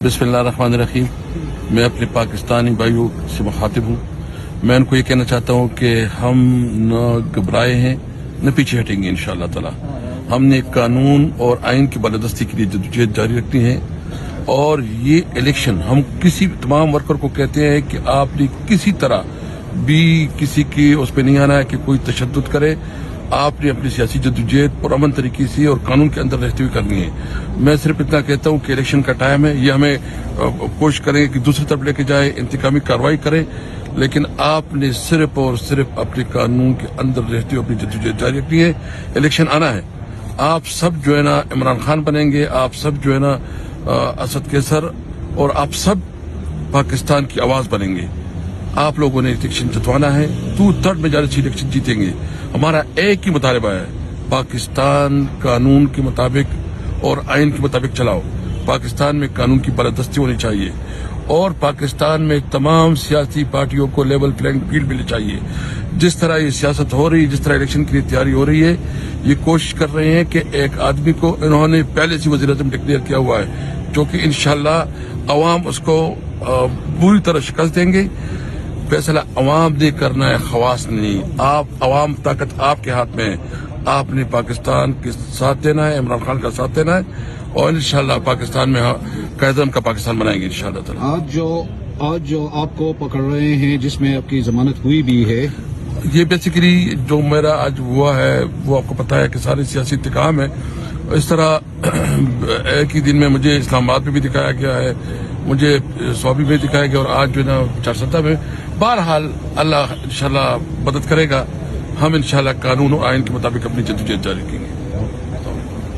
बिस्मिल्लाहिर्रहमानिर्रहीम। मैं अपने पाकिस्तानी भाइयों से मुखातिब हूँ। मैं उनको ये कहना चाहता हूँ कि हम न घबराए हैं न पीछे हटेंगे इंशाअल्लाह ताला। हमने कानून और आइन की बालादस्ती के लिए जद्दोजहद जारी रखनी है और ये इलेक्शन हम किसी तमाम वर्कर को कहते हैं कि आपने किसी तरह भी किसी की उस पर नहीं आना है कि कोई तशद्दुद करे। आपने अपनी सियासी जद्दोजहद पुरअमन तरीके से और कानून के अंदर रहते हुए करनी है। मैं सिर्फ इतना कहता हूँ कि इलेक्शन का टाइम है, ये हमें कोशिश करें कि दूसरी तरफ लेके जाए, इंतकामी कार्रवाई करें, लेकिन आपने सिर्फ और सिर्फ अपने कानून के अंदर रहते हुए अपनी जद्दोजहद जारी रखनी है। इलेक्शन आना है, आप सब जो है ना इमरान खान बनेंगे, आप सब जो है ना असद कैसर, और आप सब पाकिस्तान की आवाज बनेंगे। आप लोगों ने इलेक्शन जितवाना है, 2/3 मेजॉरिटी इलेक्शन जीतेंगे। हमारा एक ही मुतालबा है, पाकिस्तान कानून के मुताबिक और आइन के मुताबिक चलाओ। पाकिस्तान में कानून की बालादस्ती होनी चाहिए और पाकिस्तान में तमाम सियासी पार्टियों को लेवल प्लेइंग फील्ड मिलनी चाहिए। जिस तरह ये सियासत हो रही है, जिस तरह इलेक्शन के लिए तैयारी हो रही है, ये कोशिश कर रहे हैं कि एक आदमी को इन्होंने पहले से वज़ीर-ए-आज़म डिक्लेयर किया हुआ है, जो कि इंशाअल्लाह अवाम उसको बुरी तरह शिकस्त देंगे। फैसला अवाम ने करना है, खवास नहीं। आप अवाम ताकत आपके हाथ में है। आपने पाकिस्तान के साथ देना है, इमरान खान का साथ देना है और इंशाअल्लाह पाकिस्तान में कायदम का पाकिस्तान बनाएंगे इंशाअल्लाह ताला। आज जो आपको पकड़ रहे हैं, जिसमें आपकी जमानत हुई भी है, ये बेसिकली जो मेरा आज हुआ है वो आपको पता है कि सारे सियासी इंतकाम है। इस तरह एक ही दिन में मुझे इस्लामाबाद में भी दिखाया गया है, मुझे स्वाबी में दिखाया गया और आज जो है ना चारसदा में। बहरहाल अल्लाह इंशाअल्लाह मदद करेगा। हम इंशाअल्लाह कानून और आइन के मुताबिक अपनी जद्दोजहद जारी रखेंगे।